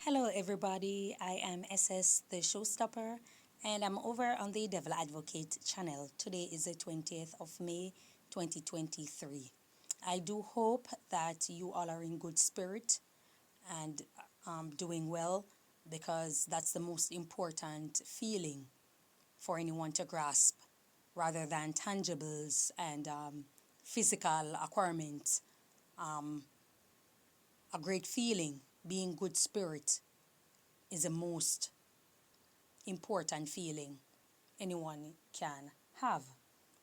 Hello, everybody. I am SS the Showstopper, and I'm over on the Devil Advocate channel. Today is the 20th of May 2023. I do hope that you all are in good spirit and doing well because that's the most important feeling for anyone to grasp rather than tangibles and physical acquirements. A great feeling, being good spirit, is the most important feeling anyone can have.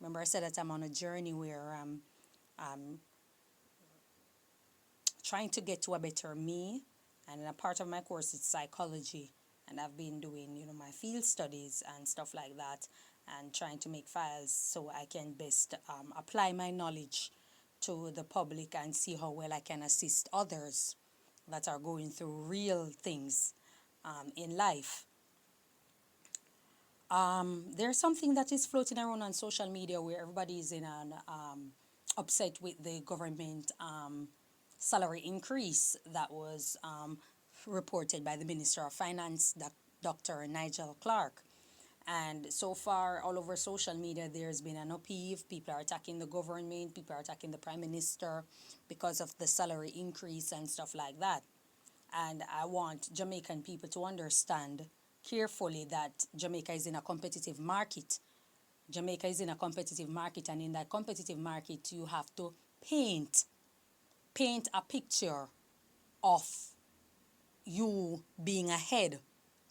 Remember, I said that I'm on a journey where I'm trying to get to a better me, and a part of my course is psychology, and I've been doing, my field studies and stuff like that, and trying to make files so I can best apply my knowledge to the public and see how well I can assist others that are going through real things in life. There's something that is floating around on social media where everybody is in an upset with the government salary increase that was reported by the Minister of Finance, Dr. Nigel Clark. And so far, all over social media, there's been an upheave. People are attacking the government, people are attacking the Prime Minister because of the salary increase and stuff like that. And I want Jamaican people to understand carefully that Jamaica is in a competitive market. Jamaica is in a competitive market, and in that competitive market, you have to paint a picture of you being ahead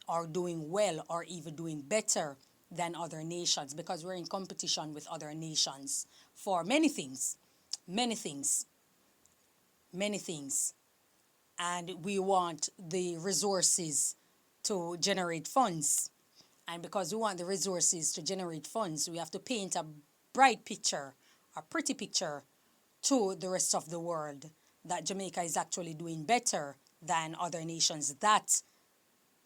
or doing well or even doing better than other nations, because we're in competition with other nations for many things, many things, many things. And we want the resources to generate funds. And because we want the resources to generate funds, we have to paint a bright picture, a pretty picture to the rest of the world that Jamaica is actually doing better than other nations that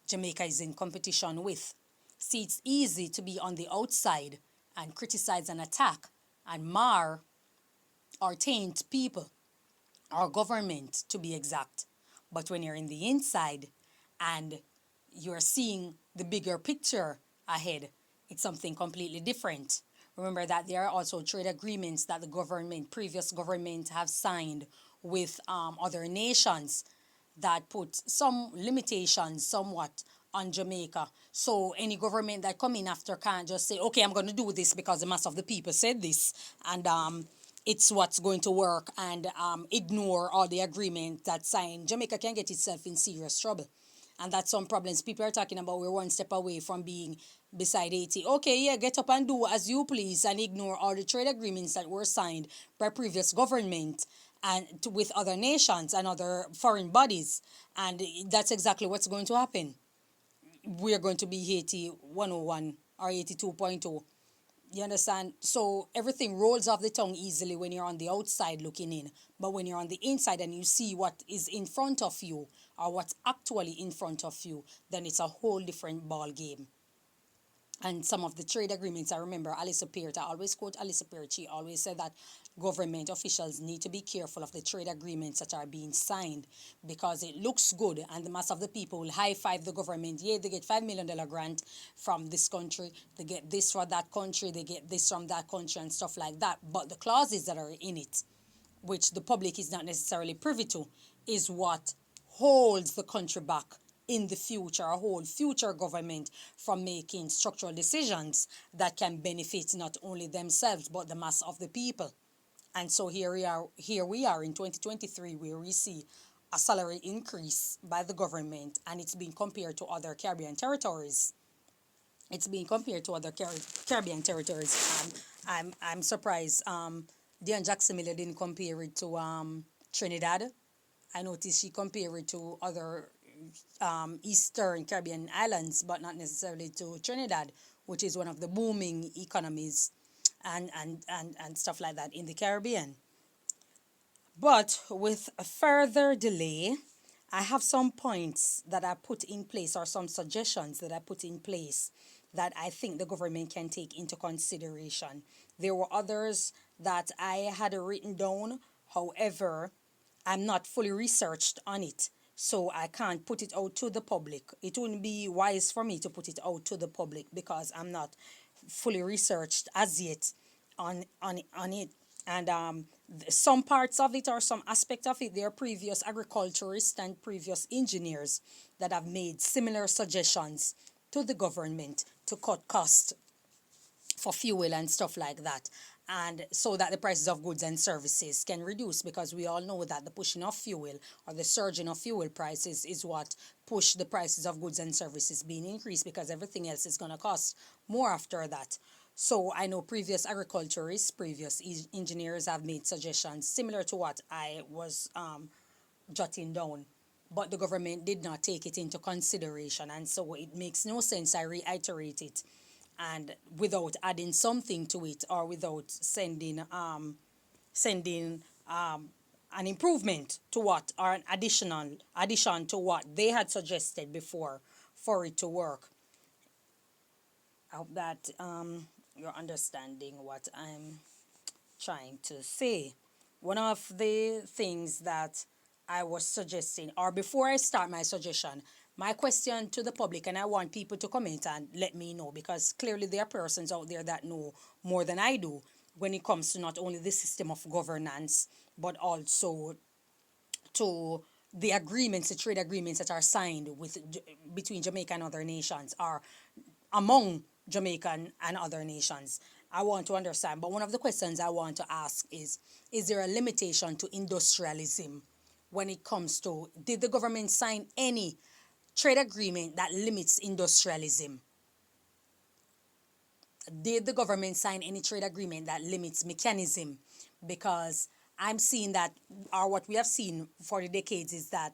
Jamaica is in competition with. See, it's easy to be on the outside and criticize and attack and mar or taint people, our government to be exact. But when you're in the inside and you're seeing the bigger picture ahead, it's something completely different. Remember that there are also trade agreements that the government, previous government, have signed with other nations that put some limitations somewhat on Jamaica. So any government that come in after can't just say, okay, I'm going to do this because the mass of the people said this, and it's what's going to work, and ignore all the agreements that signed. Jamaica can get itself in serious trouble. And that's some problems people are talking about. We're one step away from being beside 80. Okay, yeah, get up and do as you please and ignore all the trade agreements that were signed by previous government and with other nations and other foreign bodies. And that's exactly what's going to happen. We're going to be 80 101 or 82.0. You understand? So everything rolls off the tongue easily when you're on the outside looking in. But when you're on the inside and you see what is in front of you or what's actually in front of you, then it's a whole different ball game. And some of the trade agreements, I remember Alice Peart, I always quote Alice Peart, she always said that government officials need to be careful of the trade agreements that are being signed because it looks good and the mass of the people will high-five the government. Yeah, they get $5 million grant from this country, they get this for that country, they get this from that country and stuff like that. But the clauses that are in it, which the public is not necessarily privy to, is what holds the country back in the future, a whole future government from making structural decisions that can benefit not only themselves but the mass of the people. And so here we are in 2023 where we see a salary increase by the government, and it's being compared to other Caribbean territories. It's being compared to other Caribbean territories. I'm surprised. Dion Jackson Miller didn't compare it to Trinidad. I noticed she compared it to other Eastern Caribbean islands, but not necessarily to Trinidad, which is one of the booming economies and stuff like that in the Caribbean. But with a further delay, I have some points that I put in place or some suggestions that I put in place that I think the government can take into consideration. There were others that I had written down, however, I'm not fully researched on it So I can't put it out to the public. It wouldn't be wise for me to put it out to the public because I'm not fully researched as yet on it. And some parts of it or some aspect of it, there are previous agriculturists and previous engineers that have made similar suggestions to the government to cut costs for fuel and stuff like that, and so that the prices of goods and services can reduce, because we all know that the pushing of fuel or the surging of fuel prices is what push the prices of goods and services being increased, because everything else is going to cost more after that. So I know previous agriculturists, previous engineers have made suggestions similar to what I was jotting down, but the government did not take it into consideration, and so it makes no sense. I reiterate it, and without adding something to it, or without sending an improvement to what, or an addition to what they had suggested before for it to work. I hope that you're understanding what I'm trying to say. One of the things that I was suggesting, or before I start my suggestion, my question to the public, and I want people to comment and let me know, because clearly there are persons out there that know more than I do when it comes to not only the system of governance, but also to the agreements, the trade agreements that are signed with between Jamaica and other nations, or among Jamaican and other nations. I want to understand. But one of the questions I want to ask is there a limitation to industrialism when it comes to, did the government sign any trade agreement that limits industrialism? Did the government sign any trade agreement that limits mechanism? Because I'm seeing that, or what we have seen for the decades, is that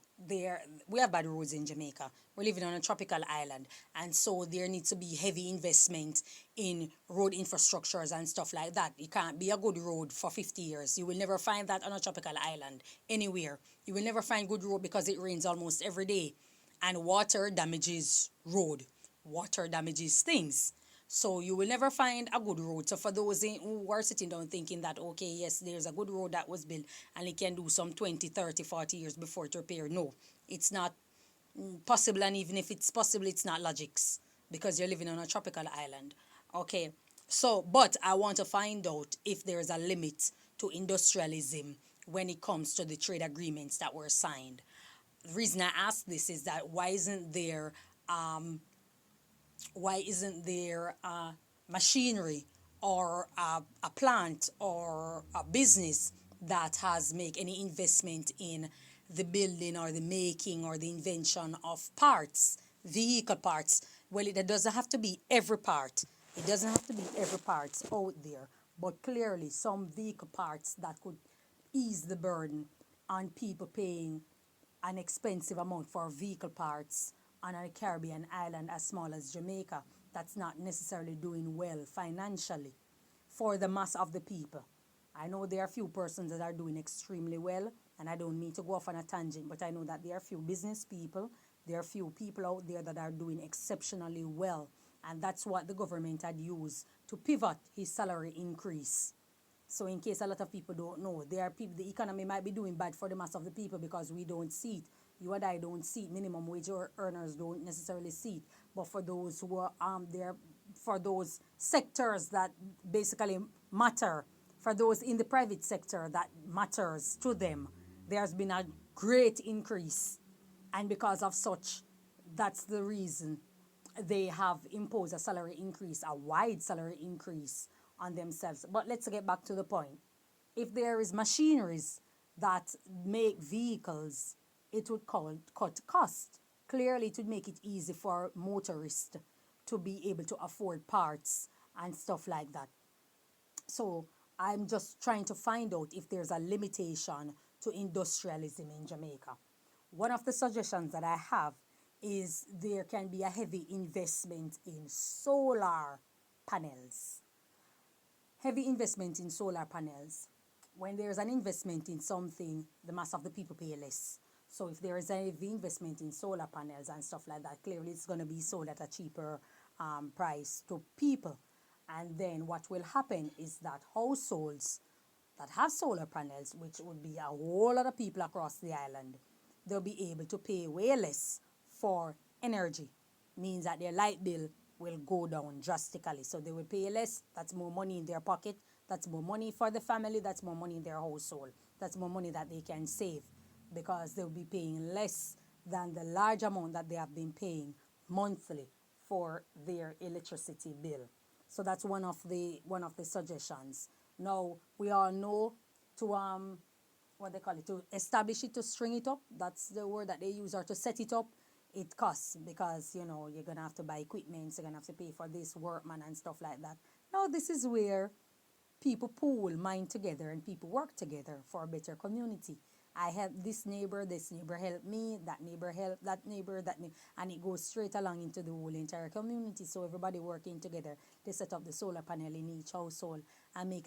we have bad roads in Jamaica. We're living on a tropical island, and so there needs to be heavy investment in road infrastructures and stuff like that. It can't be a good road for 50 years. You will never find that on a tropical island anywhere. You will never find good road because it rains almost every day, and water damages road. Water damages things. So you will never find a good road. So for those who are sitting down thinking that, okay, yes, there's a good road that was built and it can do some 20, 30, 40 years before it repair. No, it's not possible. And even if it's possible, it's not logics, because you're living on a tropical island. Okay. So, but I want to find out if there's a limit to industrialism when it comes to the trade agreements that were signed. The reason I ask this is that why isn't there machinery or a plant or a business that has make any investment in the building or the making or the invention of parts, vehicle parts? Well, it doesn't have to be every part. It doesn't have to be every part out there, but clearly some vehicle parts that could ease the burden on people paying an expensive amount for vehicle parts on a Caribbean island as small as Jamaica that's not necessarily doing well financially for the mass of the people. I know there are few persons that are doing extremely well, and I don't mean to go off on a tangent, but I know that there are few business people, there are few people out there that are doing exceptionally well, and that's what the government had used to pivot his salary increase. So in case a lot of people don't know, there are people, the economy might be doing bad for the mass of the people because we don't see it. You and I don't see it. Minimum wage earners don't necessarily see it. But for those who are there, for those sectors that basically matter, for those in the private sector that matters to them, there's been a great increase. And because of such, that's the reason they have imposed a salary increase, a wide salary increase on themselves. But let's get back to the point. If there is machineries that make vehicles, it would cut cost. Clearly, it would make it easy for motorists to be able to afford parts and stuff like that. So I'm just trying to find out if there's a limitation to industrialism in Jamaica. One of the suggestions that I have is there can be a heavy investment in solar panels. Heavy investment in solar panels. When there's an investment in something, the mass of the people pay less. So if there is a heavy investment in solar panels and stuff like that, clearly it's going to be sold at a cheaper price to people. And then what will happen is that households that have solar panels, which would be a whole lot of people across the island, they'll be able to pay way less for energy. Means that their light bill will go down drastically. So they will pay less. That's more money in their pocket. That's more money for the family. That's more money in their household. That's more money that they can save because they'll be paying less than the large amount that they have been paying monthly for their electricity bill. So that's one of the suggestions. Now we all know to what they call it, to establish it, to string it up. That's the word that they use, or to set it up. It costs because you're gonna have to buy equipment, you're gonna have to pay for this workman and stuff like that. Now this is where people pool mind together and people work together for a better community. I help this neighbor help me, that neighbor help that neighbor, and it goes straight along into the whole entire community. So everybody working together, they set up the solar panel in each household and make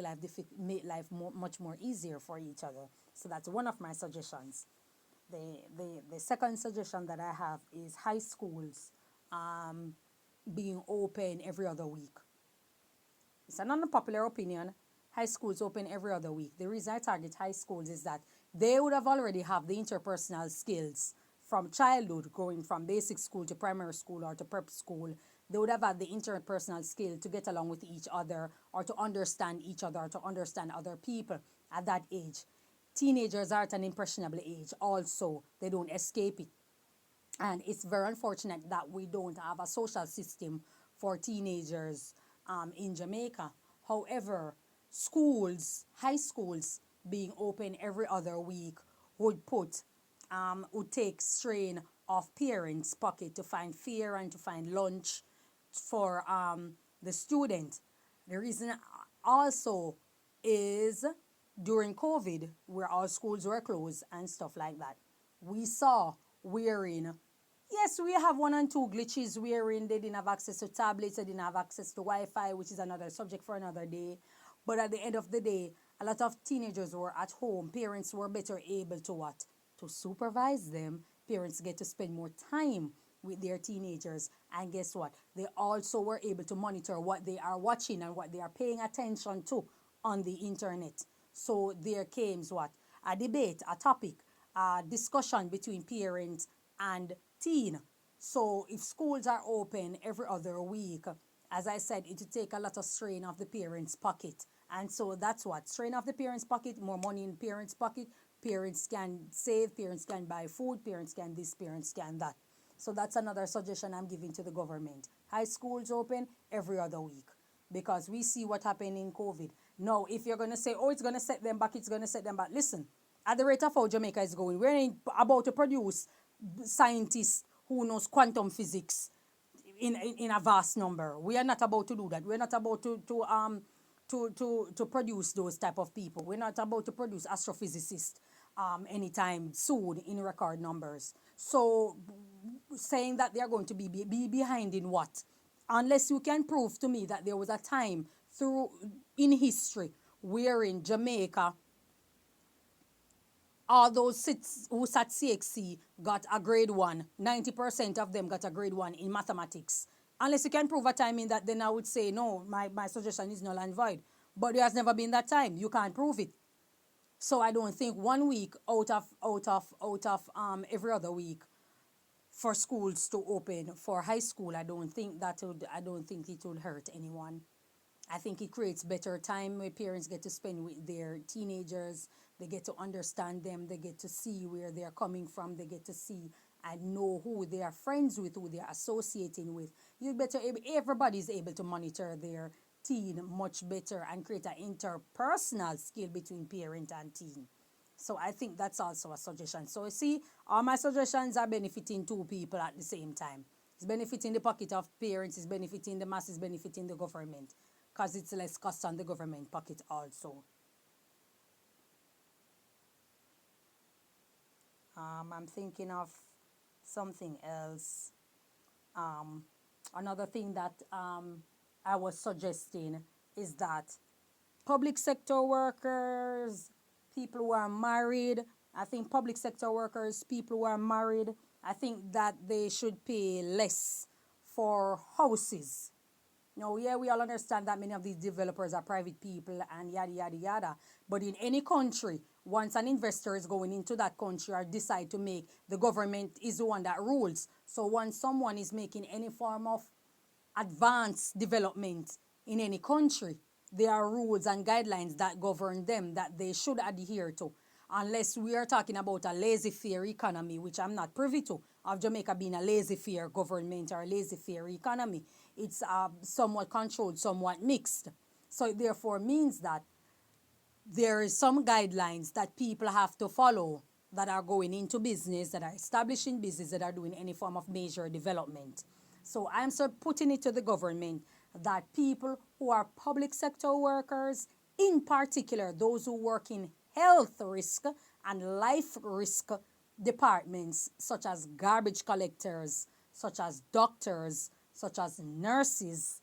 life much more easier for each other. So that's one of my suggestions. The second suggestion that I have is high schools being open every other week. It's an unpopular opinion. High schools open every other week. The reason I target high schools is that they would have already have the interpersonal skills from childhood, going from basic school to primary school or to prep school. They would have had the interpersonal skill to get along with each other, or to understand each other, or to understand other people at that age. Teenagers are at an impressionable age also. They don't escape it. And it's very unfortunate that we don't have a social system for teenagers in Jamaica. However, high schools being open every other week would take strain off parents' pocket to find fare and to find lunch for the student. The reason also is during COVID, where all schools were closed and stuff like that, we saw wherein, yes, we have one and two glitches wherein they didn't have access to tablets, they didn't have access to Wi-Fi, which is another subject for another day. But at the end of the day, a lot of teenagers were at home. Parents were better able to what? To supervise them. Parents get to spend more time with their teenagers. And guess what? They also were able to monitor what they are watching and what they are paying attention to on the internet. So there came what? A debate, a topic, a discussion between parents and teen. So if schools are open every other week, as I said, it will take a lot of strain off the parents' pocket. And so that's what? Strain off the parents' pocket, more money in parents' pocket. Parents can save, parents can buy food, parents can this, parents can that. So that's another suggestion I'm giving to the government. High schools open every other week, because we see what happened in COVID. Now, if you're going to say, oh, it's going to set them back, it's going to set them back. Listen, at the rate of how Jamaica is going, we're about to produce scientists who knows quantum physics in a vast number. We are not about to do that. We're not about to produce those type of people. We're not about to produce astrophysicists anytime soon in record numbers. So saying that they are going to be behind in what? Unless you can prove to me that there was a time in history wherein Jamaica, all those who sat CXC got a grade 1. 90% of them got a grade 1 in mathematics. Unless you can prove a time in that, then I would say, no, my suggestion is null and void. But there has never been that time. You can't prove it. So I don't think 1 week out of every other week for schools to open for high school, I don't think it would hurt anyone. I think it creates better time where parents get to spend with their teenagers. They get to understand them. They get to see where they're coming from. They get to see and know who they are friends with, who they are associating with. Everybody's able to monitor their teen much better and create an interpersonal skill between parent and teen. So I think that's also a suggestion. So see, all my suggestions are benefiting two people at the same time. It's benefiting the pocket of parents, it's benefiting the masses, benefiting the government, because it's less cost on the government pocket also. I'm thinking of something else. Another thing that I was suggesting is that public sector workers, people who are married, I think public sector workers, people who are married, I think that they should pay less for houses. Now, yeah, we all understand that many of these developers are private people and yada, yada, yada. But in any country once an investor is going into that country or decide to make, the government is the one that rules. So once someone is making any form of advanced development in any country, there are rules and guidelines that govern them that they should adhere to. Unless we are talking about a laissez-faire economy, which I'm not privy to, of Jamaica being a laissez-faire government or a laissez-faire economy. It's somewhat controlled, somewhat mixed. So it therefore means that there is some guidelines that people have to follow that are going into business, that are establishing business, that are doing any form of major development. So I'm putting it to the government that people who are public sector workers, in particular those who work in health risk and life risk departments, such as garbage collectors, such as doctors, such as nurses,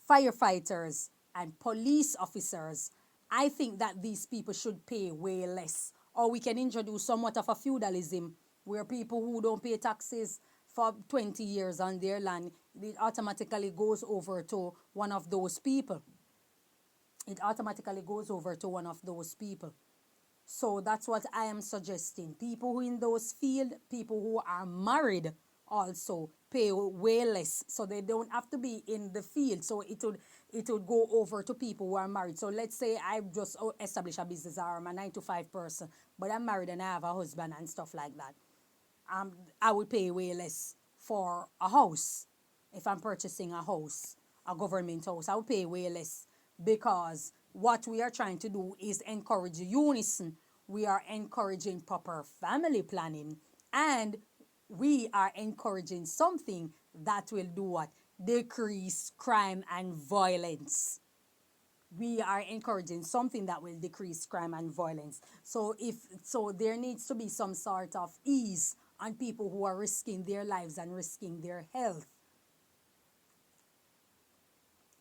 firefighters, and police officers, I think that these people should pay way less. Or we can introduce somewhat of a feudalism where people who don't pay taxes for 20 years on their land, it automatically goes over to one of those people. It automatically goes over to one of those people. So that's what I am suggesting. People who in those fields, people who are married also pay way less. So they don't have to be in the field. So it would go over to people who are married. So let's say I just establish a business or I'm a 9 to 5 person, but I'm married and I have a husband and stuff like that. I would pay way less for a house. If I'm purchasing a house, a government house, I would pay way less, because what we are trying to do is encourage unison. We are encouraging proper family planning, and we are encouraging something that will do what? Decrease crime and violence. We are encouraging something that will decrease crime and violence. So there needs to be some sort of ease on people who are risking their lives and risking their health.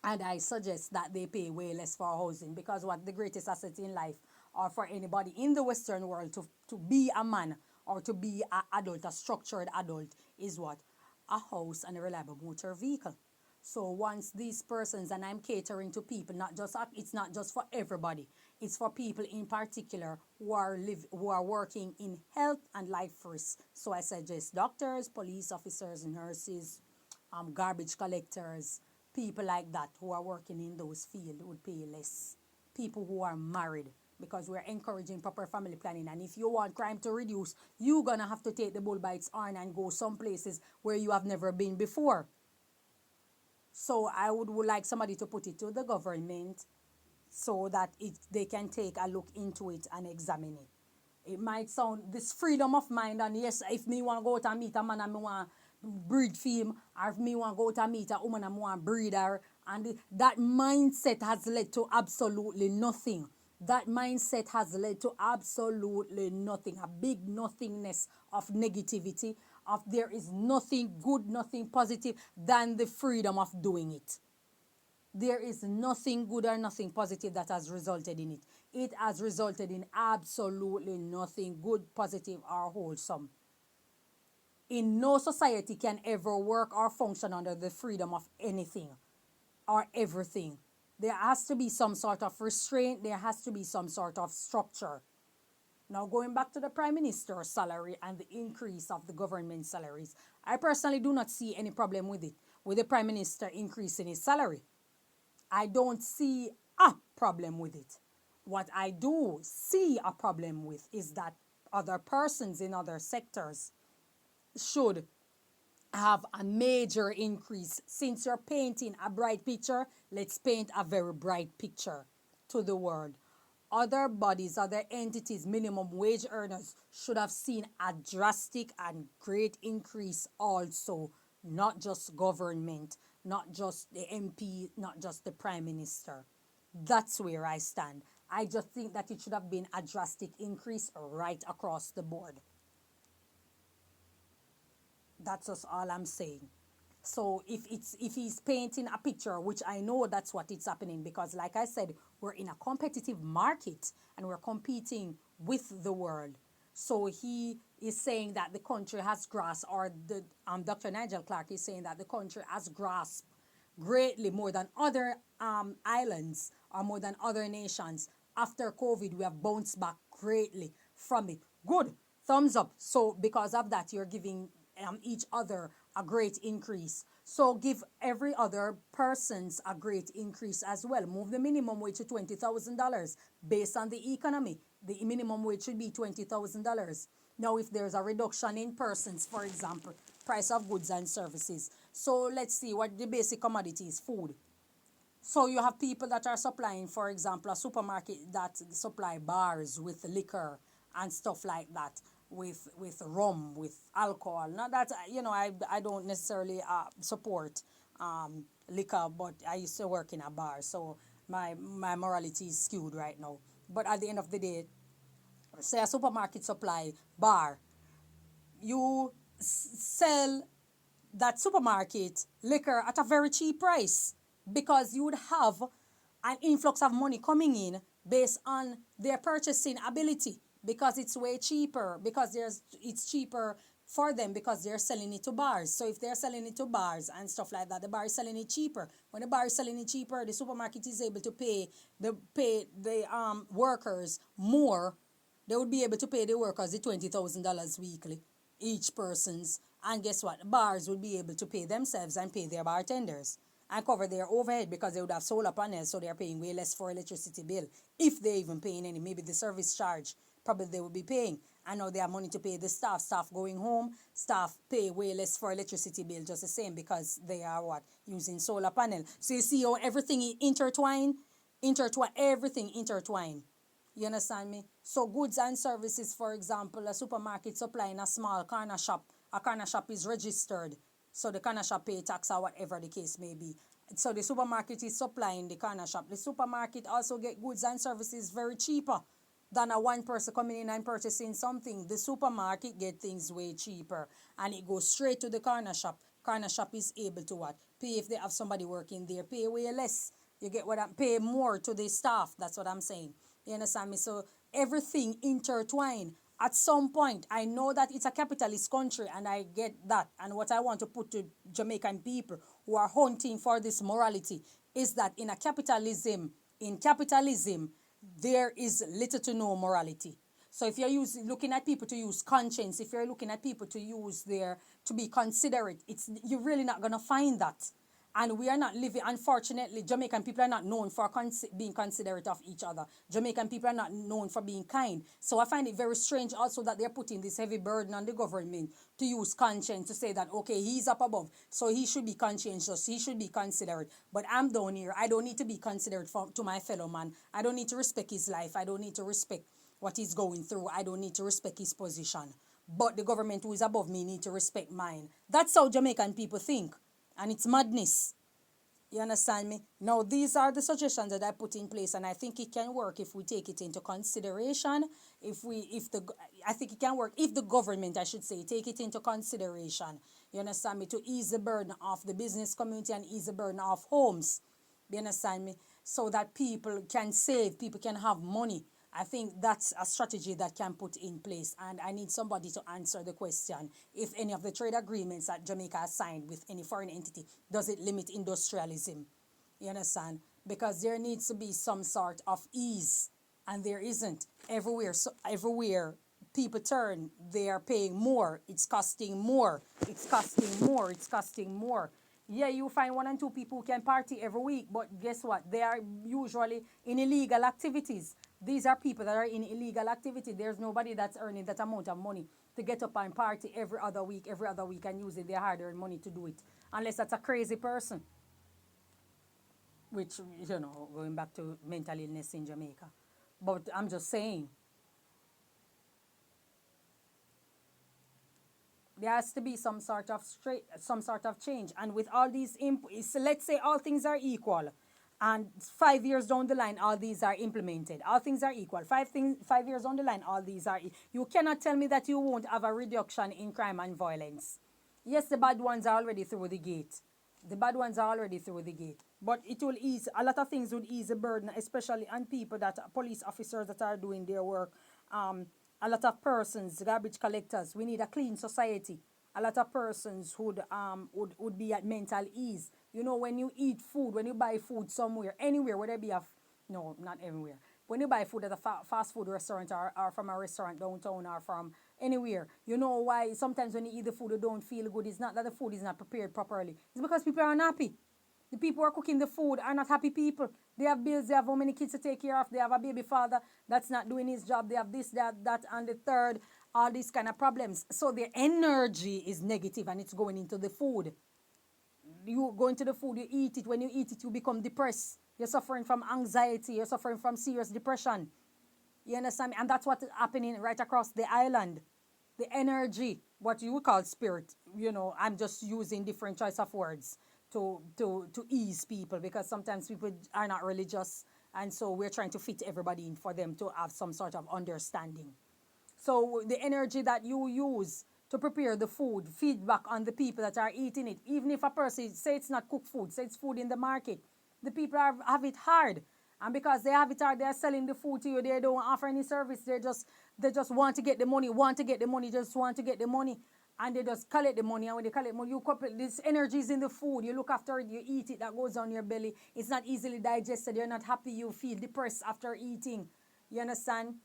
And I suggest that they pay way less for housing, because what the greatest asset in life, or for anybody in the Western world to be a man or to be an adult, a structured adult, is what? A house and a reliable motor vehicle. So once these persons, and I'm catering to people, it's not just for everybody. It's for people in particular who are working in health and life risk. So I suggest doctors, police officers, nurses, garbage collectors, people like that who are working in those fields would pay less. People who are married, because we're encouraging proper family planning. And if you want crime to reduce, you're going to have to take the bull by its horn and go some places where you have never been before. So I would like somebody to put it to the government so that they can take a look into it and examine it. It might sound this freedom of mind, and yes, if me want to go out and meet a man and me want breed for him, or if me want to go out and meet a woman and me want breed her, and that mindset has led to absolutely nothing. That mindset has led to absolutely nothing. A big nothingness of negativity, of there is nothing good, nothing positive than the freedom of doing it. There is nothing good or nothing positive that has resulted in it. It has resulted in absolutely nothing good, positive, or wholesome. In no society can ever work or function under the freedom of anything or everything. There has to be some sort of restraint. There has to be some sort of structure. Now, going back to the Prime Minister's salary and the increase of the government salaries, I personally do not see any problem with it, with the Prime Minister increasing his salary. I don't see a problem with it. What I do see a problem with is that other persons in other sectors should have a major increase. Since you're painting a bright picture, let's paint a very bright picture to the world. Other bodies, other entities, minimum wage earners should have seen a drastic and great increase also, not just government, not just the MP, not just the Prime Minister. That's where I stand. I just think that it should have been a drastic increase right across the board. That's just all I'm saying. So if he's painting a picture, which I know that's what it's happening, because like I said, we're in a competitive market and we're competing with the world. So he is saying that the country has grasped, or the Dr. Nigel Clark is saying that the country has grasped greatly more than other islands or more than other nations after COVID, we have bounced back greatly from it. Good. Thumbs up. So because of that, you're giving each other a great increase. So give every other persons a great increase as well. Move the minimum wage to $20,000 based on the economy. The minimum wage should be $20,000. Now, if there's a reduction in persons, for example, price of goods and services. So let's see what the basic commodities, food. So you have people that are supplying, for example, a supermarket that supply bars with liquor and stuff like that, with rum, with alcohol. Not that I don't necessarily support liquor, but I used to work in a bar, so my morality is skewed right now. But at the end of the day, say a supermarket supply bar, you sell that supermarket liquor at a very cheap price because you would have an influx of money coming in based on their purchasing ability because it's way cheaper because it's cheaper for them because they're selling it to bars. So if they're selling it to bars and stuff like that, the bar is selling it cheaper. When the bar is selling it cheaper, the supermarket is able to pay the workers more. They would be able to pay the workers the $20,000 weekly, each person's. And guess what? Bars would be able to pay themselves and pay their bartenders and cover their overhead because they would have solar panels, so they're paying way less for electricity bill. If they're even paying any, maybe the service charge, probably they would be paying. And now they have money to pay the staff. Staff going home, staff pay way less for electricity bill, just the same because they are what? Using solar panel. So you see how everything intertwine? Everything intertwine. You understand me? So goods and services, for example, a supermarket supplying a small corner shop. A corner shop is registered. So the corner shop pay tax or whatever the case may be. So the supermarket is supplying the corner shop. The supermarket also get goods and services very cheaper than a one person coming in and purchasing something. The supermarket get things way cheaper and it goes straight to the corner shop. Corner shop is able to what? Pay if they have somebody working there. Pay way less. You get what I'm pay more to the staff. That's what I'm saying. You understand me? So everything intertwined. At some point, I know that it's a capitalist country and I get that. And what I want to put to Jamaican people who are hunting for this morality is that in capitalism, there is little to no morality. So if you're looking at people to use conscience, if you're looking at people to be considerate, you're really not going to find that. And we are not living, unfortunately, Jamaican people are not known for being considerate of each other. Jamaican people are not known for being kind. So I find it very strange also that they're putting this heavy burden on the government to use conscience to say that, okay, he's up above, so he should be conscientious, he should be considerate. But I'm down here. I don't need to be considerate to my fellow man. I don't need to respect his life. I don't need to respect what he's going through. I don't need to respect his position. But the government who is above me need to respect mine. That's how Jamaican people think. And it's madness. You understand me? Now, these are the suggestions that I put in place, and I think it can work if we take it into consideration. I think it can work if the government, I should say, take it into consideration. You understand me? To ease the burden of the business community and ease the burden of homes. You understand me? So that people can save, people can have money. I think that's a strategy that can put in place. And I need somebody to answer the question. If any of the trade agreements that Jamaica has signed with any foreign entity, does it limit industrialism? You understand? Because there needs to be some sort of ease. And there isn't. Everywhere people turn, they are paying more. It's costing more. It's costing more. It's costing more. Yeah, you find one and two people who can party every week, but guess what? They are usually in illegal activities. These are people that are in illegal activity. There's nobody that's earning that amount of money to get up and party every other week, and using their hard-earned money to do it. Unless that's a crazy person. Which, going back to mental illness in Jamaica. But I'm just saying, there has to be some sort of change. And with all these let's say all things are equal, and 5 years down the line, all these are implemented. All things are equal. 5 years down the line, all these are. You cannot tell me that you won't have a reduction in crime and violence. Yes, the bad ones are already through the gate. But it will ease, a lot of things would ease the burden, especially on people police officers that are doing their work. A lot of persons, garbage collectors. We need a clean society. A lot of persons would be at mental ease. When you eat food, when you buy food somewhere, anywhere, whether it be no, not everywhere. when you buy food at a fast food restaurant or from a restaurant downtown or from anywhere, you know why sometimes when you eat the food you don't feel good. It's not that the food is not prepared properly. It's because people are unhappy. The people who are cooking the food are not happy people. They have bills, they have how many kids to take care of, they have a baby father that's not doing his job, they have this, that, and the third, all these kind of problems. So their energy is negative and it's going into the food. You go into the food, you eat it. When you eat it, you become depressed. You're suffering from anxiety, you're suffering from serious depression. You understand me? And that's what's happening right across the island. The energy, what you would call spirit, I'm just using different choice of words to ease people, because sometimes people are not religious, and so we're trying to fit everybody in for them to have some sort of understanding. So the energy that you use to prepare the food, feedback on the people that are eating it, even if a person say it's not cooked food, say it's food in the market, the people have it hard. And because they have it hard, they're selling the food to you. They don't offer any service. They just want to get the money, just want to get the money. And they just collect the money. And when they collect money, you couple this energy is in the food. You look after it, you eat it, that goes on your belly. It's not easily digested. You're not happy. You feel depressed after eating. You understand?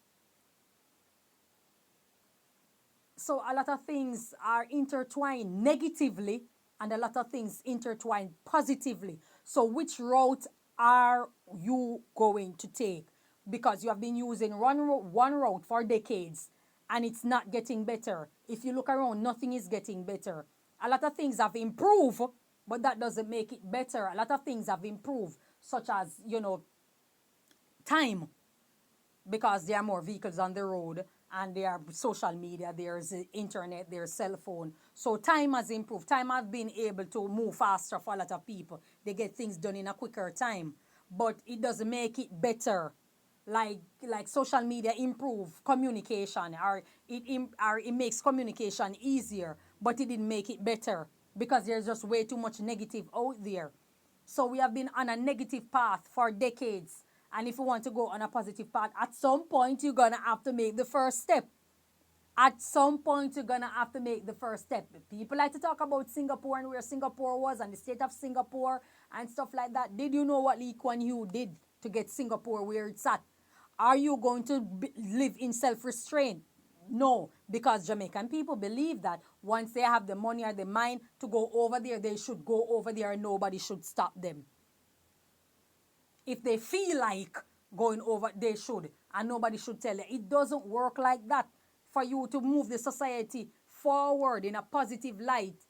So a lot of things are intertwined negatively and a lot of things intertwined positively. So which route are you going to take? Because you have been using one route for decades and it's not getting better. If you look around, nothing is getting better. A lot of things have improved, but that doesn't make it better. A lot of things have improved, such as, time, because there are more vehicles on the road and there are social media, there's internet, there's cell phone. So time has improved. Time has been able to move faster for a lot of people. They get things done in a quicker time, but it doesn't make it better. Like social media improve communication, or it makes communication easier, but it didn't make it better because there's just way too much negative out there. So we have been on a negative path for decades. And if you want to go on a positive path, at some point you're going to have to make the first step. At some point you're going to have to make the first step. People like to talk about Singapore and where Singapore was and the state of Singapore and stuff like that. Did you know what Lee Kuan Yew did to get Singapore where it's at? Are you going to live in self-restraint? No, because Jamaican people believe that once they have the money or the mind to go over there, they should go over there and nobody should stop them. If they feel like going over, they should, and nobody should tell them. It doesn't work like that. For you to move the society forward in a positive light,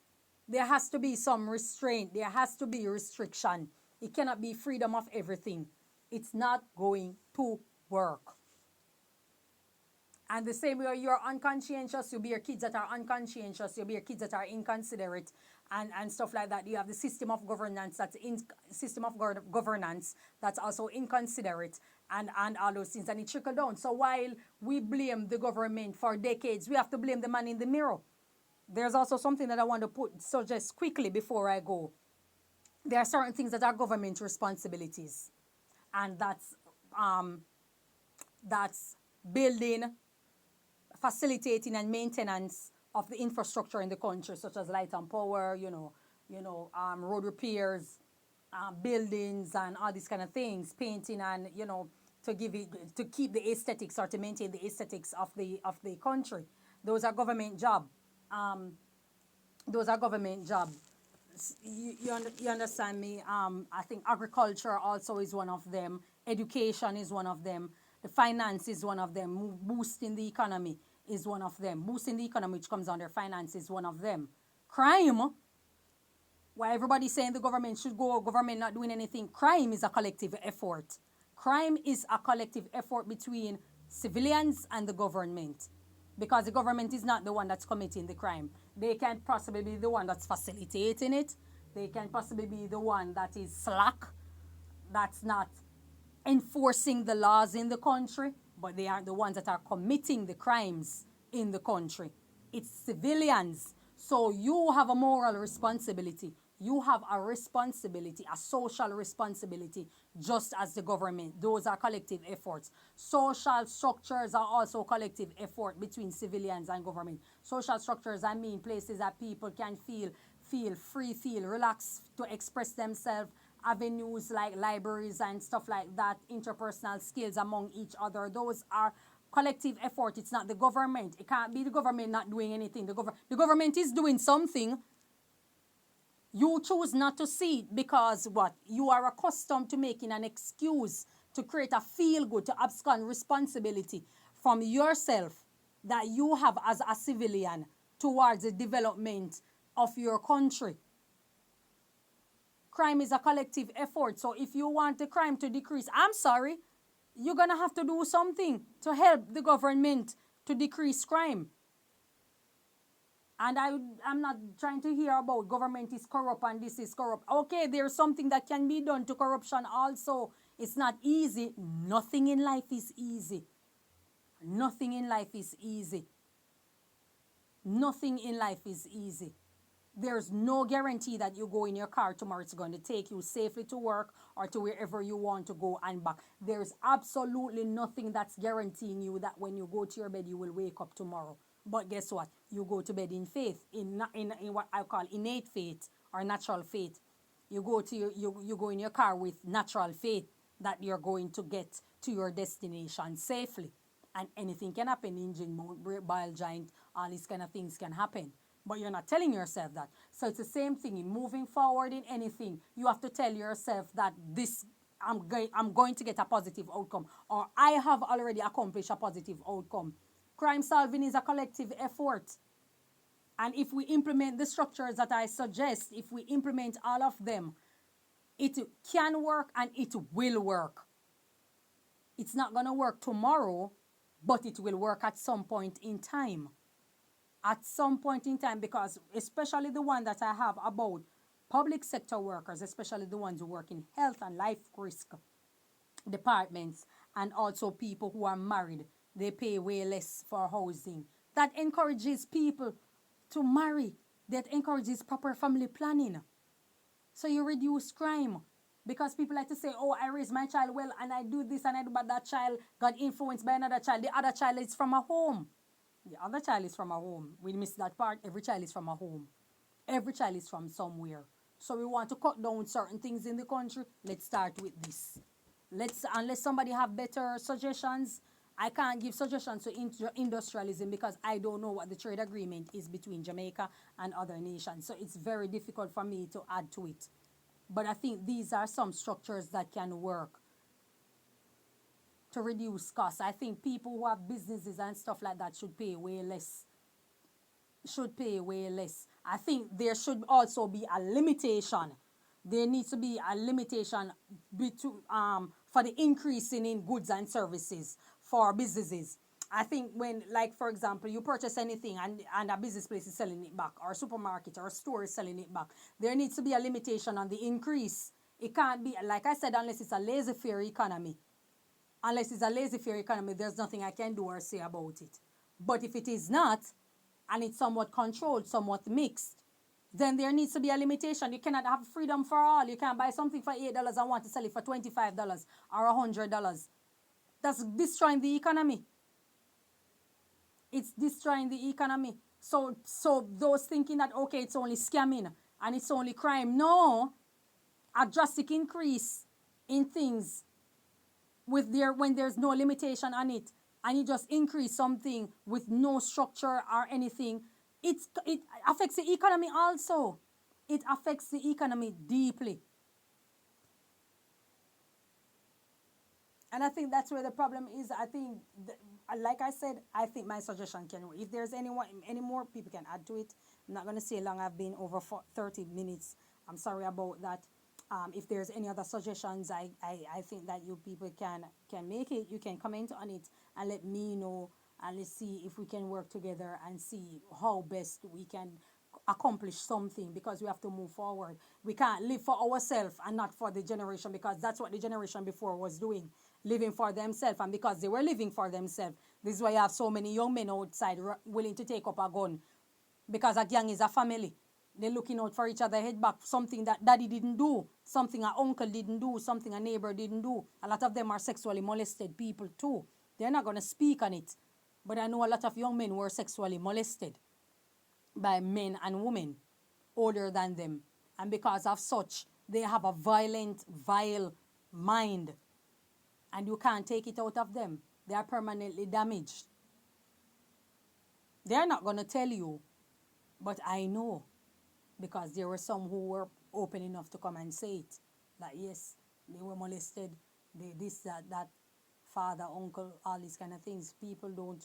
there has to be some restraint. There has to be restriction. It cannot be freedom of everything. It's not going to work. And the same way you're unconscientious, you'll be your kids that are unconscientious, you'll be your kids that are inconsiderate and stuff like that. You have the system of governance that's also inconsiderate and all those things, and it trickle down. So while we blame the government for decades, we have to blame the man in the mirror. There's also something that I want to suggest quickly before I go. There are certain things that are government responsibilities, and that's building, facilitating and maintenance of the infrastructure in the country, such as light and power, road repairs, buildings and all these kind of things, painting and, to keep the aesthetics or to maintain the aesthetics of the country. Those are government job. You understand me? I think agriculture also is one of them. Education is one of them. The finance is one of them. Boosting the economy is one of them. Boosting the economy, which comes under finance, is one of them. Crime, why everybody's saying the government should go, government not doing anything. Crime is a collective effort. Crime is a collective effort between civilians and the government, because the government is not the one that's committing the crime. They can possibly be the one that's facilitating it. They can possibly be the one that is slack, that's not enforcing the laws in the country, but they are the ones that are committing the crimes in the country. It's civilians. So you have a moral responsibility. You have a responsibility, a social responsibility, just as the government. Those are collective efforts. Social structures are also collective effort between civilians and government. Social structures, I mean places that people can feel free, feel relaxed to express themselves avenues like libraries and stuff like that, interpersonal skills among each other. Those are collective effort. It's not the government. It can't be the government not doing anything. The government is doing something. You choose not to see it because what? You are accustomed to making an excuse to create a feel-good, to abscond responsibility from yourself that you have as a civilian towards the development of your country. Crime is a collective effort. So if you want the crime to decrease, I'm sorry, you're going to have to do something to help the government to decrease crime. And I'm not trying to hear about government is corrupt and this is corrupt. Okay, there's something that can be done to corruption also. It's not easy. Nothing in life is easy. Nothing in life is easy. Nothing in life is easy. There's no guarantee that you go in your car tomorrow, it's going to take you safely to work or to wherever you want to go and back. There's absolutely nothing that's guaranteeing you that when you go to your bed, you will wake up tomorrow. But guess what? You go to bed in faith, in what I call innate faith or natural faith. You go in your car with natural faith that you're going to get to your destination safely. And anything can happen, engine, bile giant, all these kind of things can happen. But you're not telling yourself that. So it's the same thing in moving forward in anything. You have to tell yourself that I'm going to get a positive outcome, or I have already accomplished a positive outcome. Crime solving is a collective effort. And if we implement the structures that I suggest, if we implement all of them, it can work and it will work. It's not going to work tomorrow, but it will work at some point in time. At some point in time, because especially the one that I have about public sector workers, especially the ones who work in health and life risk departments, and also people who are married, they pay way less for housing. That encourages people to marry. That encourages proper family planning. So you reduce crime. Because people like to say, oh, I raise my child well and I do this and I do, but that child got influenced by another child. The other child is from a home. The other child is from a home. We miss that part. Every child is from a home. Every child is from somewhere. So we want to cut down certain things in the country. Let's start with this. Unless somebody have better suggestions, I can't give suggestions to industrialism because I don't know what the trade agreement is between Jamaica and other nations. So it's very difficult for me to add to it. But I think these are some structures that can work to reduce costs. I think people who have businesses and stuff like that should pay way less. I think there should also be a limitation. There needs to be a limitation for the increase in goods and services for businesses. I think when, like, for example, you purchase anything and a business place is selling it back, or a supermarket or a store is selling it back, there needs to be a limitation on the increase. It can't be, like I said, unless it's a laissez-faire economy. Unless it's a laissez-faire economy, there's nothing I can do or say about it. But if it is not, and it's somewhat controlled, somewhat mixed, then there needs to be a limitation. You cannot have freedom for all. You can't buy something for $8 and want to sell it for $25 or $100. That's destroying the economy. It's destroying the economy. So those thinking that, okay, it's only scamming and it's only crime. No, a drastic increase in things when there's no limitation on it, and you just increase something with no structure or anything, it affects the economy also. It affects the economy deeply. And I think that's where the problem is. I think, like I said, I think my suggestion can work. If there's any more people can add to it. I'm not going to say long. I've been over 30 minutes. I'm sorry about that. If there's any other suggestions, I think that you people can make it. You can comment on it and let me know. And let's see if we can work together and see how best we can accomplish something, because we have to move forward. We can't live for ourselves and not for the generation, because that's what the generation before was doing, living for themselves. And because they were living for themselves, this is why you have so many young men outside willing to take up a gun, because a gang is a family. They're looking out for each other, head back, something that daddy didn't do, something an uncle didn't do, something a neighbor didn't do. A lot of them are sexually molested people too. They're not going to speak on it. But I know a lot of young men were sexually molested by men and women older than them. And because of such, They have a violent, vile mind, and you can't take it out of them. They are permanently damaged. They're not going to tell you, but I know, because there were some who were open enough to come and say it, that yes, they were molested, they this, that, father, uncle, all these kind of things. People don't